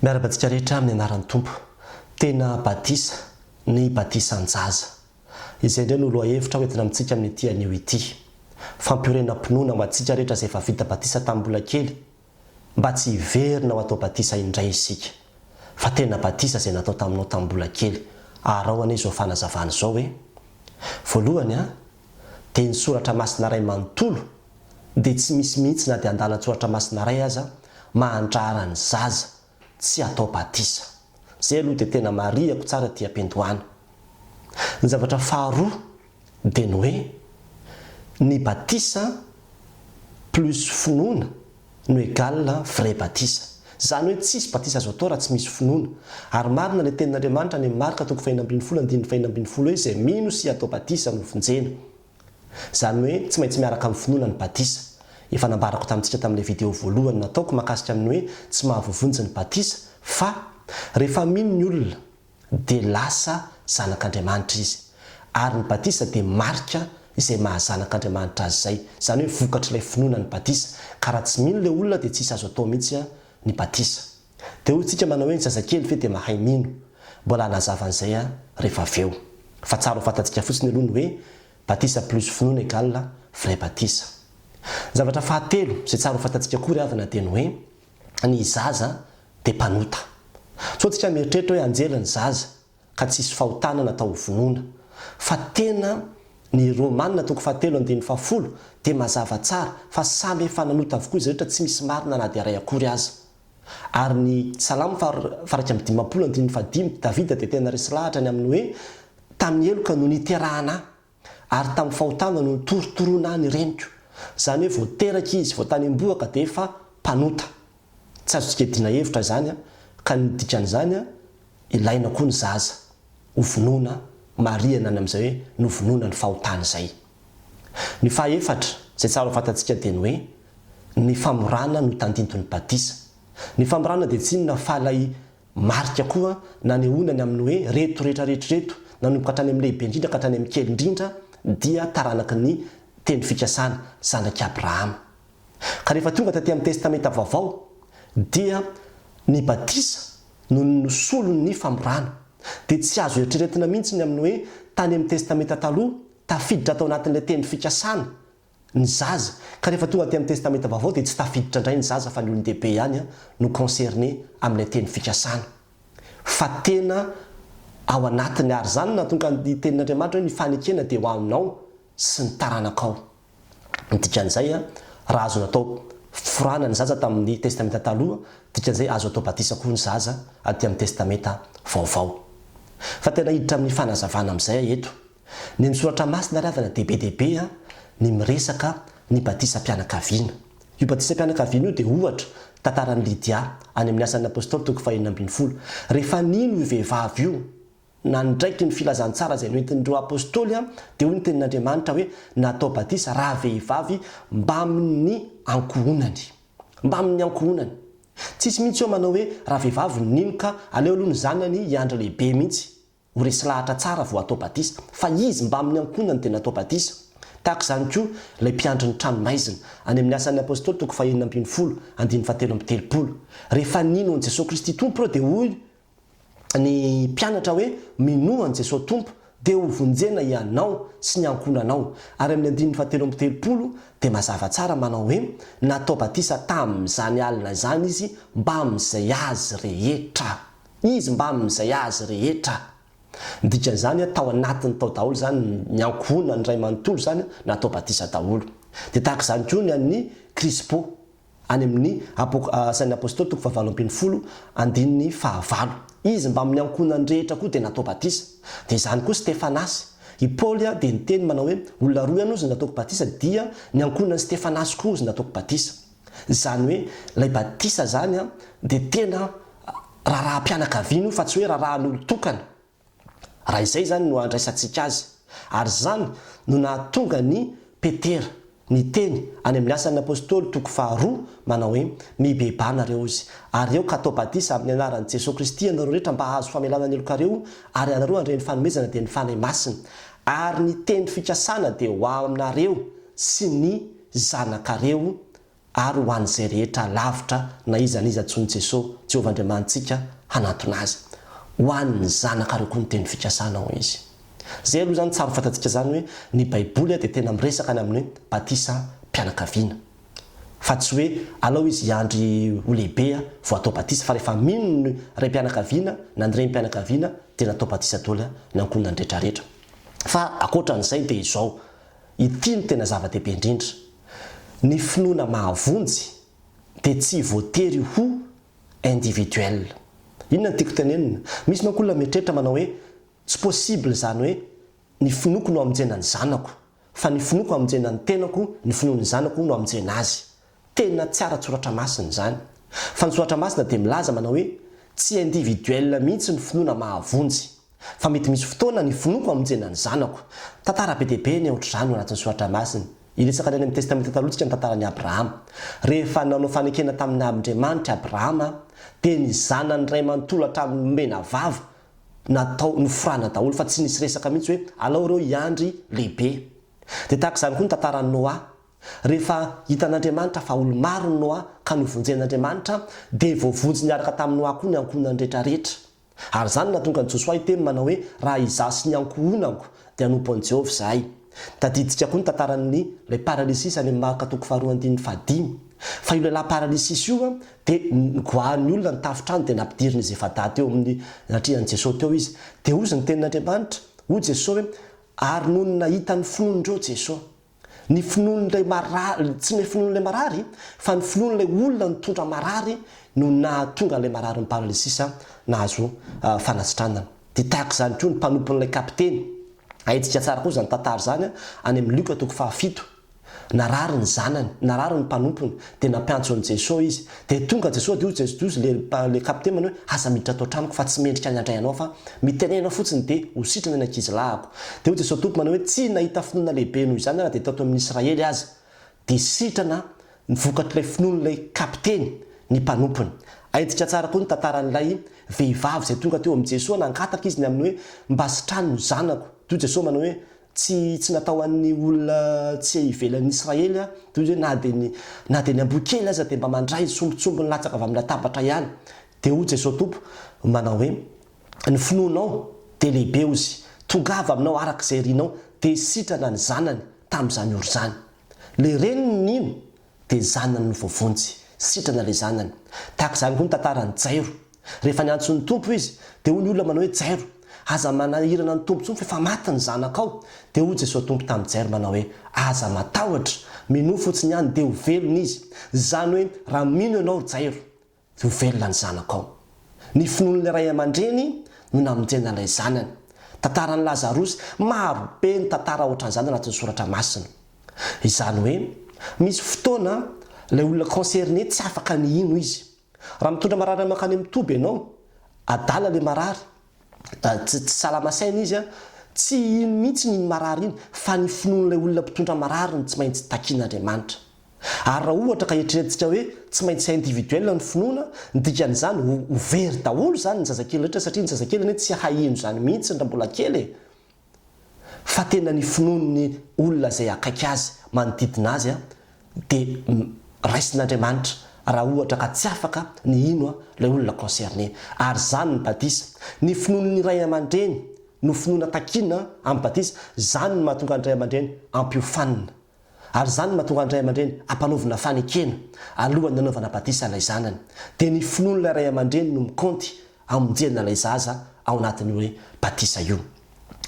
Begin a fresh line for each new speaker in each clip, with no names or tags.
Miarabantsika rehetra amin'ny anaran'ny tompo. Tena batisa ny batisa anjaza. Izay indray no lohahevitra hoentina amintsika amin'ny ity anio ity. Fampiorena mpinoana ho antsika rehetra izay efa vita batisa tamin'ny mbola kely, mba tsy hiverina ho atao batisa indray isika. Fa tena batisa izay natao taminao tamin'ny mbola kely. Arahoana izao fanazavana izao hoe voalohany dia ny soratra masina iray manontolo dia tsy misy mihitsy na dia andala soratra masina iray aza mahandrara ny zaza tsy atao batisa. Zay aloha dia tena mariako tsara ty ampendohana. Ny zavatra faharoa dia ny hoe ny batisa plus finoana no égale vrai batisa. Zany hoe tsisy batisa azo atao raha tsy misy finoana. Ary marina ilay tenin'Andriamanitra ny marika 5:20 hoe izay mino sy atao batisa no vonjena. Zany hoe tsy maintsy miaraka amin'ny finoana ny batisa. Efa nambarako tamintsika tamin'ilay vidéo voalohany nataoko mahakasika amin'ny hoe tsy mahavovonjy ny batisa, fa rehefa mino ny olona dia lasa zanak'Andriamanitra izy. Ary ny batisa dia marika izay mahazanak'Andriamanitra azy zay. Zany hoe vokatra ilay finoana ny batisa. Ka raha tsy mino ilay olona dia tsisy azo atao mihitsy ny batisa. Dia hoy isika manao hoe ny zazakely ve dia mahay mino. Mbola hanazava an'izay rehefa avy eo. Fa tsara ho fantatsika fotsiny aloha ny hoe batisa plus finoana égale vrai batisa. Zavatra fahatelo izay tsara ho fantatsika koa ry havana dia ny hoe ny zaza dia mpanota. Sao tsika mieritreritra hoe anjely ny zaza ka tsisy fahotana natao vonoana. Fa tena ny Romanina 7:10 dia mazava tsara fa samy efa nanota avokoa izy rehetra, tsy misy marina na dia iray akory aza. Ary ny Salamo 1:5 Davida dia tena resy lahatra ny amin'ny hoe tamin'ny heloka no niterahana ary tamin'ny fahotana no nitorotoroana ny reniko. Zany hoe voateraka izy, voatany amboaka dia efa mpanota. Tsy azo tsika dina hevitra zany ka ny dikan'izany ilaina koa ny zaza ho vonoana mariana ny amin'izay hoe no vonoana ny fahotana izay. Ny fahaefatra izay tsara ho fantatsika dia ny hoe ny famorana no tandinto ny batisa. Ny famorana dia tsy inona fa ilay marika koa na nehonany amin'ny hoe reto rehetrarehetrareto nanomboka hatrany amin'ny lehibe indrindra ka hatrany amin'ny kely indrindra dia taranaky ny teny fikasana zanak'Abrahama. Ka rehefa tonga taty amin'ny testamenta vaovao dia ny batisa no nosolony ny famorana. Dia tsy azo eritreretina mihitsy ny amin'ny hoe tany amin'ny testamenta taloha tafiditra tao anatin'ilay teny fikasana ny zaza, ka rehefa tonga taty amin'ny testamenta vaovao dia tsy tafiditra indray ny zaza fa ny olon-dehibe ihany no concerné amin'ilay teny fikasana. Fa tena ao anatiny ary zany na tonga ny tenin'Andriamanitra hoe ny fanekena dia ho aminao sy ny taranakao. Dikan'izay raha azo natao forana ny zaza tamin'ny testamenta taloha, dikan'izay azo atao batisa koa ny zaza aty amin'ny testamenta vaovao. Fa tena hiditra amin'ny fanazavana amin'izay eto. Ny soratra masina ry havana dehibe ny miresaka ny batisa mpianakaviana. Io batisa mpianakaviana io dia ohatra tantaran'ny Lydia any amin'ny asan'ny apôstôly 2:20. Rehefa nino io vehivavy io na ndraiky ny filazantsara izay noentin'ireo apôstôly dia hoy ny tenin'Andriamanitra hoe natao batisa raha vehivavy mba amin'ny ankohonany. Mba amin'ny ankohonany. Tsisy mihitsy eo manao hoe raha vehivavy nino ka aleo aloha ny zanany hiandra lehibe mihitsy ho resy lahatra tsara vao atao batisa. Fa izy mba amin'ny ankohonany dia natao batisa. Tahaka izany koa ilay mpiandry ny tranomaizina any amin'ny asan'ny apôstôly 2:20 rehefa nino an' Jesosy Kristy tompo ireo dia hoy ny mpianatra hoe minoan' Jesosy tompo dia ho vonjena ianao sy ny ankohonanao. Ary amin'ny 7:30 dia mazava tsara manao hoe natao batisa tamin'izany alina izany izy mba amin'izay azy rehetra. Izy mba amin'izay azy rehetra. Dikan'izany tao anatiny tao daholo zany ny ankohonany ray manontolo zany natao batisa daholo. Dia tahaka izany koa ny an'ny Krispo any amin'ny asan'ny apôstôly 7:15. Izy mba amin'ny ankohonany rehetra koa dia natao batisa. Dia izany koa Stefanasy. I Paoly dia niteny manao hoe olona roa ihany ozy nataoko batisa dia ny ankohonany Stefanasy koa ozy nataoko batisa. Zany hoe ilay batisa zany dia tena raha-mpianakaviana io fa tsy hoe raha-n'olo tokana. Raha izay zany no andraisantsika azy. Ary zany no nahatonga ny Petera ny teny any amin'ny asan'ny apôstôly 2 manao hoe mibebana izy ary eo ka atao batisa amin'ny anaran'i Jesosy Kristy ianareo rehetra mba hahazo famelana ny elokareo ary ianareo handre ny fanomezana dia ny fanahy masina. Ary ny teny fikasana dia ho aminareo sy ny zanakareo ary ho an'izay rehetra lavitra na izaniza tsony Jesosy Jehovahandriamanitsika hanatona azy ho an'ny zanaka reo koa ny teny fikasana ho izy. Zay aloha zany tsara fantatsika zany hoe ny baiboly dia tena miresaka any amin'ny hoe batisa mpianakaviana, fa tsy hoe alao izy hiandry ho lehibe vao atao batisa, fa rehefa mino ny ray mpianakaviana na ny ray mpianakaviana dia natao batisa daholo ny ankonina ny rehetrarehetra. Fa akoatran'izay dia izao ity no tena zava-dehibe indrindra, ny finoana mahavonjy dia tsy voatery ho individuel. Inona no tiako tenenina? Misy manko olona mieritreritra manao hoe tsy possible zany hoe ny finoko no amonjena ny zanako, fa ny finoko amonjena ny tenako, ny finoan'ny zanako no amonjena azy. Tena tsy ara-tsoratra masina zany. Fa ny soratra masina dia milaza manao hoe tsy individuel mihitsy ny finoana mahavonjy, fa mety misy fotoana ny finoko amonjena ny zanako. Tantara be dehibe ny ohatr'izany ao anatin'ny soratra masina. Iresaka any amin'ny testamenta taloha ny tantaran'ny Abrahama. Rehefa nanao fanekena tamin'ny Andriamanitra Abrahama dia ny zanany ray manontolo hatramin'ny mena vava natao nofrana daholo, fa tsy nisy resaka mihitsy hoe alao reo hiandry lehibe. Dia tahaka izany koa ny tantaran'ny Noa. Rehefa hitan'Andriamanitra fa olo maro ny Noa ka novonjen'Andriamanitra dia voavonjy niaraka tamin'ny Noa koa ny ankohonany rehetrarehetra. Ary zany nahatonga ny Josoa iteny manao hoe raha izasy ny ankohonako dia hanompo an'i Jehovah izahay. Tadiditsika koa ny tantaran'ny ilay paralysisy any amin'ny Marka 2:5. Fa io lehilahy paralysisy io dia goahan'ny olona ny tafitrano dia nampidiriny izy efa daty eo amin'ny natrehan'i Jesosy teo izy. Dia ozy ny tenin'Andriamanitra hoy Jesosy hoe ary noho ny nahita ny finoan'ireo Jesosy, ny finoan'ilay marary, tsy ny finoan'ilay marary fa ny finoan'ilay olona nitondra marary no nahatonga ilay marary ny paralysisy nahazo fanasitranana. Dia tahaka izany koa ny mpanompon'ilay kapiteny. Ahitsika tsara koa zany tantara zany any amin'ny Luka 7. Narary ny zanany, narary ny mpanompony dia nampiantso an'i Jesosy izy. Dia tonga Jesosy dia Jesosy le kapiteny manao hoe aza miditra atao tranoko fa tsy mendrika nyandray anao fa mitenena fotsiny dia ho sitrana ny ankizy lahako. Dia hoy Jesosy tompo manao hoe tsy nahita finoana lehibe noho izany raha dia tato amin'ny Israely aza. Dia sitrana ny vokatr'ilay finoan'ilay kapiteny ny mpanompony. Ahitsika tsara koa ny tantaran'ilay vehivavy izay tonga teo amin'ny Jesosy nangataka izy ny amin'ny hoe mba sitrano ny zanako. Toy Jesosy manao hoe tsy natao an'ny olona tsy ivelan'ny Israely toy hoe na dia ny ambokely aza dia mba mandray sombotsombony latsaka avy amin'ny latabatra ihany. Dia hoy Jesosy tompo manao hoe ny finoanao dia lehibe ozy, tongava aminao araka izay rinao dia sitrana ny zanany tamin'izany oro zany. Le reniny nino dia zanany no voavonjy, sitrana le zanany. Tahaka izany koa ny tantaran'ny Jairo. Rehefa niantso ny tompo izy dia hoy ny olona manao hoe Jairo, aza manahirana ny tompo tsony fa efa maty ny zanakao. Dia hoy Jesosy tompo tamin'ny Jairo manao hoe aza matahotra, mino fotsiny ihany dia ho velona izy. Zany hoe raha mino ianao Jairo dia ho velona ny zanakao. Ny finoan'ilay ray aman-dreny no namonjena ilay zanany. Tantaran'ny Lazarosy maro be ny tantara ohatran'izany anatin'ny soratra masina. Izany hoe misy fotoana ilay olona concerné tsy afaka ny ino izy. Raha mitondra marary makany amin'ny toby ianao, adala ilay marary, tsy salamasaina izy tsy ino mihitsy ny marary iny, fa ny finoan'ilay olona mpitondra marary ny tsy maintsy takian'Andriamanitra. Ary raha ohatra ka eritreretintsika hoe tsy maintsy individuel ny finoana, ny dikan'izany ho very daholo zany ny zazakely rehetra, satria ny zazakely anie tsy haino zany mihitsy raha mbola kely. Fa tena ny finoan'ny olona izay akaiky azy manodidina azy dia raisin'Andriamanitra raha ohatra ka tsy afaka ny ino ilay olona concerné. Ary zany ny batisa, ny finoan'ny ray aman-dreny no finoana takiana amin'ny batisa, zany no mahatonga ny ray aman-dreny ampiofanina. Ary zany no mahatonga ny ray aman-dreny ampanovana fanekena alohan'ny nanaovana batisa ilay zanany. Dia ny finoan'ilay ray aman-dreny no mikaonty amonjena ilay zaza ao anatin'ny hoe batisa io.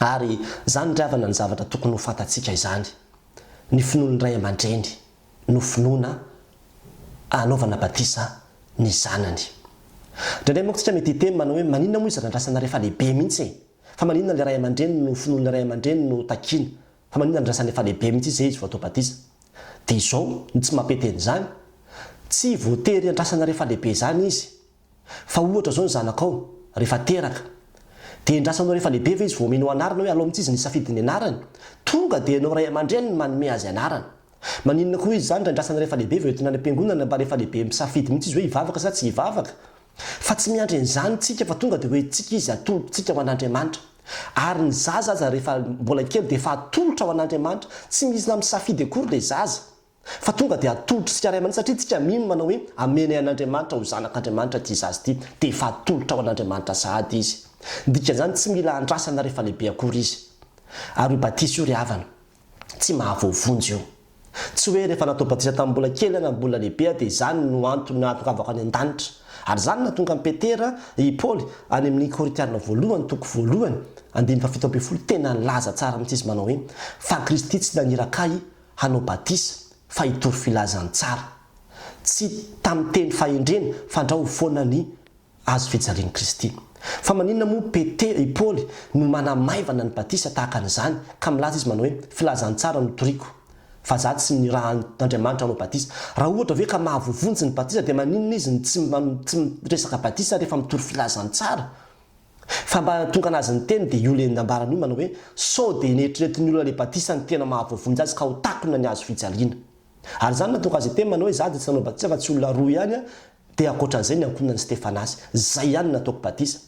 Ary zany ry havana ny zavatra tokony ho fantatsika izany. Ny finoan'ny ray aman-dreny no finoana anaovana batisa ny zanany. Indraindray moa tsika mety hiteny manao hoe maninona moa izy randrasana rehefa lehibe mihitsy fa maninona ilay ray aman-dreny no finoan'ilay ray aman-dreny no takiana, fa maninona randrasana rehefa lehibe mihitsy izy vao atao batisa. Dia izao ny tsy mampeteny zany, tsy voatery andrasana rehefa lehibe zany izy, fa ohatra zao ny zanakao rehefa teraka dia indrasanao rehefa lehibe ve izy vao omenao anarana hoe alao mihitsy izy nisafidy ny anarany, tonga dia ianao ray aman-dreny no manome azy anarana. Maninona koa izy zany randrasana rehefa lehibe vao entina any am-piangonana mba rehefa lehibe misafidy mihitsy izy hoe hivavaka sa tsy hivavaka. Fa tsy miandry an'izany tsika fa tonga dia hoe tsika izy atolotritsika ho an'Andriamanitra. Ary ny zaza aza rehefa mbola kely dia efa atolotra ho an'Andriamanitra, tsy misy na misafidy akory ilay zaza. fa tonga dia atolotra sika ray aman satria tsika mino manao hoe ameny an'Andriamanitra ho zanak'Andriamanitra ty zazy ty dia efa atolotra ao an'Andriamanitra sahady izy. Dikan'izany tsy mila andrasana rehefa lehibe akory izy. Ary io batisa io ry havana tsy mahavoavonjy io. Tsy hoe rehefa natao batisa tamin'ny mbola kely na mbola lehibe dia izany no antony natongavako any an-danitra. Ary zany natonga ny Petera i Paoly any amin'ny Korintiana voalohany toko voalohany 7:7 tena nilaza tsara mihitsy izy manao hoe fa Kristy tsy naniraka hanao batisa fa hitory filazany tsara. Tsy tamin'ny teny fahendrena fa andrao foana ny azo fijalian'i Kristy. Fa maninona moa i Paoly no manamaivana ny batisa tahaka an'izany ka milaza izy manao hoe filazany tsara no toriko. Fa za tsy ny raha n'Andriamanitra hanao batisa. Raha ohatra hoe ka mahavovonjy ny batisa dia maninona izy tsy resaka batisa rehefa mitory filazany tsara. Fa mba tonga anazy ny teny dia io le ndambarana io manao hoe sao dia neritreretin'ny olona le batisa ny tena mahavovonjy azy ka ho takona ny azo fijaliana. Ary zany natonga azy teny manao hoe za dia tsy nanao batisa fa tsy olona roa ihany dia ankoatran'izay ny ankonan'ny Stefanasy. Zay ihany nataoko batisa.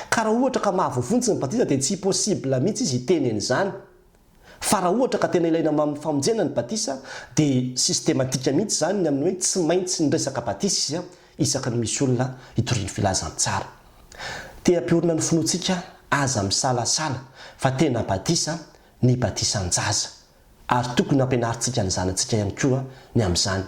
Ka raha ohatra ka mahavovonjy ny batisa dia tsy possible mihitsy izy hiteny an'izany. Fa raha ohatra ka tena ilaina amin'ny famonjena ny batisa dia sistematika mihitsy zany ny amin'ny hoe tsy maintsy ny resaka batisa izy isaka ny misy olona hitoriany filazany tsara. Te ampiorina ny finoantsika aza misalasala fa tena batisa ny batisan-jaza ary tokony ampianarintsika ny zanantsika ihany koa ny amin'izany.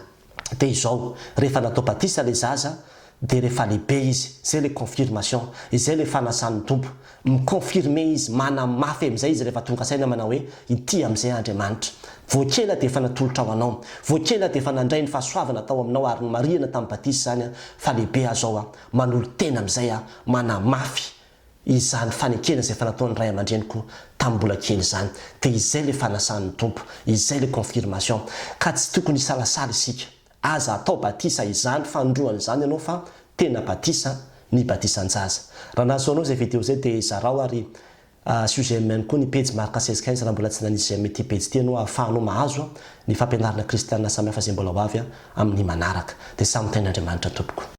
Dia izao rehefa natao batisa le zaza dia rehefa lehibe izy zay le confirmation izay le fanasan'ny tompo miconfirme izy manamafy amin'izay izy rehefa tonga saina manao hoe ity amin'izay Andriamanitra voakela dia efa natolotra ao anao, voakela dia efa nandray ny fahasoavana tao aminao ary ny marihana tamin'ny batisa zany fa lehibe azo ao manolo tena amin'izay manamafy izany fanekena izay efa nataon'ny ray aman-dreniko tamin'ny mbola kely izany. Dia izay le fanasan'ny tompo, izay le confirmation ka tsy tokony hisalasala isika. Aza atao batisa izany fandroany izany ianao fa tena batisa ny batisan-jaza. Raha nahazoanao izay video izay dia zarao ary sujet main koa ny pejy marka 16-15 raha mbola tsy nanisy izay mety pejy ty ianao ahafahanao mahazo ny fampianarana kristianina samihafa izay mbola ho avy amin'ny manaraka. Dia samy ten'Andriamanitra tompoko.